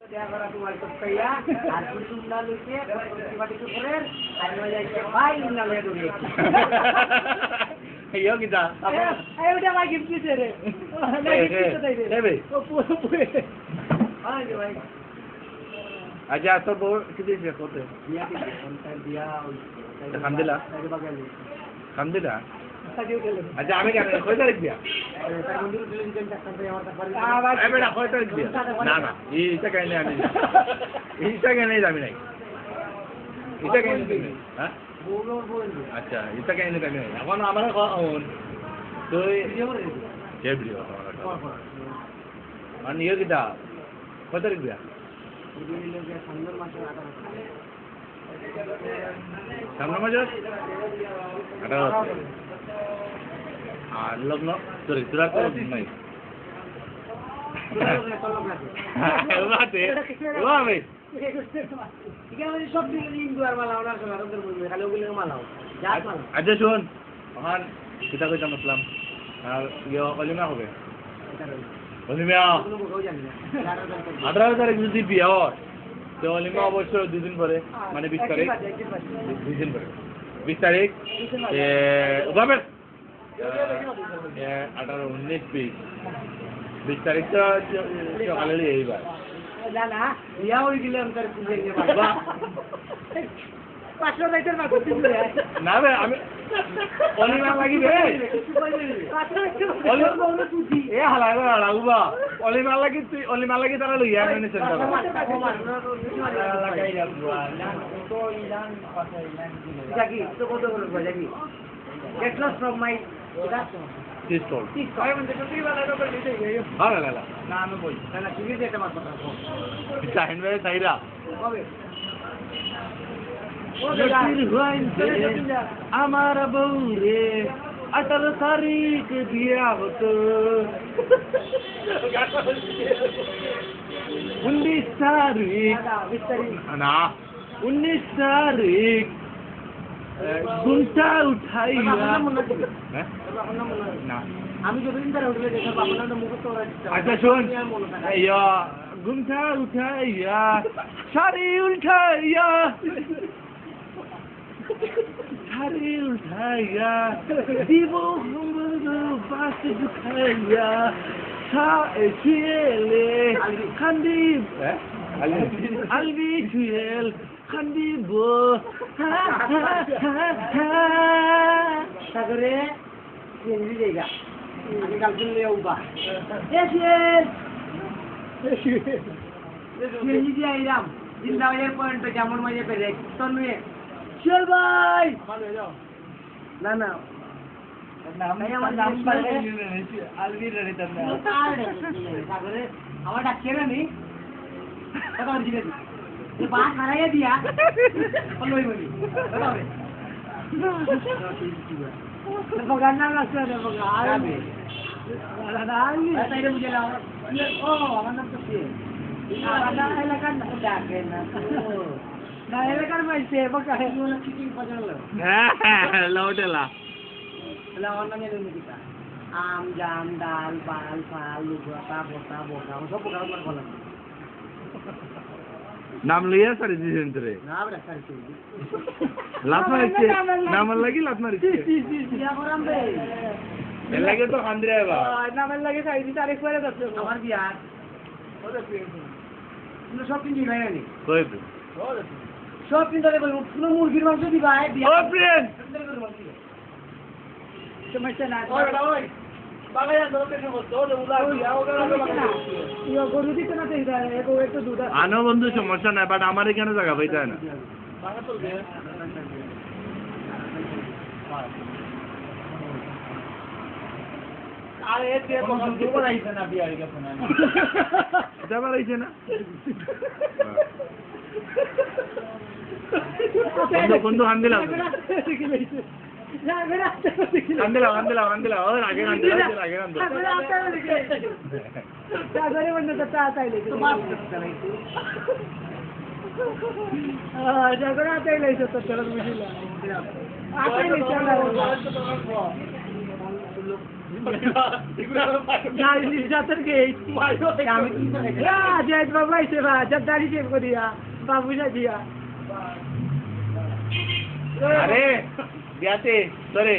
Tiada tuan kaya, aku tunda lucu, tiba-tiba keren, ada yang baik namanya tu dia. Ayo kita. Ayo udah lagi bisa deh. Lagi bisa deh. Deh. Ayo baik. Aja तो वो कितने से होते हैं? Dia. Alhamdulillah. Alhamdulillah. अच्छा हमें क्या करना है? कोई तारीख दिया? बेटा कोई तारीख दिया? ना ये इसे कहने आने नहीं इसे कहने जामी नहीं इसे कहने नहीं हाँ अच्छा इसे कहने जामी नहीं अपन हमारे कौन तो ये वीडियो और ये कितना कोई तारीख दिया? सामने मजा ada logno sorry surat नहीं Wah, सब दिन दुआर माला और सलार उधर बोल खाली ओगले माला जात माला aja Sun makan kita ke jam Islam yo olimia হবে olimia আঠারো তারিখ যদি বিয়ে হয় তো olimia অবশ্যই দুদিন পরে মানে 20 তারিখ দুদিন পরে 20 তারিখ উবাবের 18 19 20 তারিখ তো সকালে এইবার না না বিয়া হয়ে গেলে অন্তর পুজো নিয়ে বাবা 500 লাইটার মা করতে দিলে না রে আমি অলিমা লাগিবে এ হালাগো হালাগুবা অলিমা লাগি তারা লইয়া মানে সেন্টার লাগাই রাখবা না তো ইলান কথা ইলান জাকি তো কত করব Zaki get lost from my this told I want to see what I don't believe hala না আমি বলি না ঠিক আছে এটা মাত্র চাইন ভাই তাইরা কবে আমার বউরে 18 তারিখ বিয়া হতো 19 তারিখ না 19 তারিখ ঘুমটা উঠাইয়া না আমি যতদিন ধরে উঠলে দেখো আপনার মুখে তো আচ্ছা শোন ইয়া ঘুমটা উঠাইয়া শাড়ি উঠাইয়া শাড়ি উঠাইয়া দিব বাস ঢুকাইয়া ছুয়েলে খান্দি আলবি ছুয়েল খান্দিব সাগরে চেঞ্জি জায়গা আমি কালকে লিয়ে উবা চেঞ্জি দিয়ে আইলাম জিন্দাবাদের পয়েন্ট যেমন মজা পেরে তন্ময়ে চল ভাই না না আমার ডাকছে না নি বাস হারাইয়া দিয়া বগার নাম লাগছে রে বগা আরামে আমার নাম তো এলাকার না ডাকে না না এলাকার মাইছে বগা হেগুলো চিটিং পাজালো হ্যাঁ লউটেলা আমার নামে নিকিতা আম জাম ডাল পাল ফাল লুগা বটা বকা সব বকা আমার বলা নাম লইয়া সারি দিছেন তোরে না বড় সারি দিছি লাত মারিছে নাম লাগি লাত মারিছে বিয়া করাম বে এর লাগে তো খান্দিরা বা নামের লাগে সারি দিছি আরেক পরে যাচ্ছে আমার বিয়া ওরে বিয়ে তুমি সব কিনবি ভাই নি কই সব কিনতে বলবো পুরো মুরগির মাংস দিবা বিয়া ও প্রিয়েন সমস্যা না ওই বাগায়া ধরতে সমস্ত ওরে উলা ইয়া গরু দিতে না দেই দাঁড়ে একটু দুধ আনো বন্ধু সমস্যা নাই বাট আমার এখানে জায়গা পাইতা না বাগা তো দে আরে এতে বন্ধু বলাইছে না বিয়ার কাছে না এটা বলাইছে না বন্ধু হান্দিলা হান্দিলা ও আগে হান্দিলা সাগরে বন্ধু তো তাইলে তো বাস সাগরে তাইলে তো তোর বুঝিলা আতাইলে চলা না যাতের গেট আমি জয় বাবু আইছে বা জব দাড়ি চেপ করিয়া বাবু দিয়া আরে বিয়াতে সরে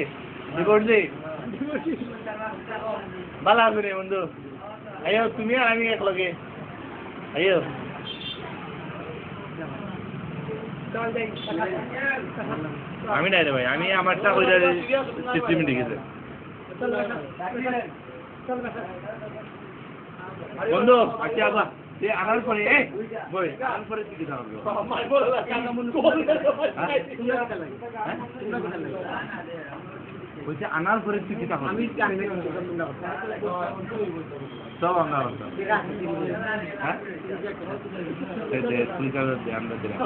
করছে ভালো আছে রে বন্ধু আইও তুমি আর আমি একলগে আইও আমি নাই রে ভাই আমি আমারটা কইরা সিস্টেমে লিখেছে বন্ধু আচ্ছা আবা তে আনার পরে বই আনার পরে কি দিতে হবে বলছে আনার পরে তুই কি হবে আমি সব আমরা হ্যাঁ তুই কাজ আমরা দিলাম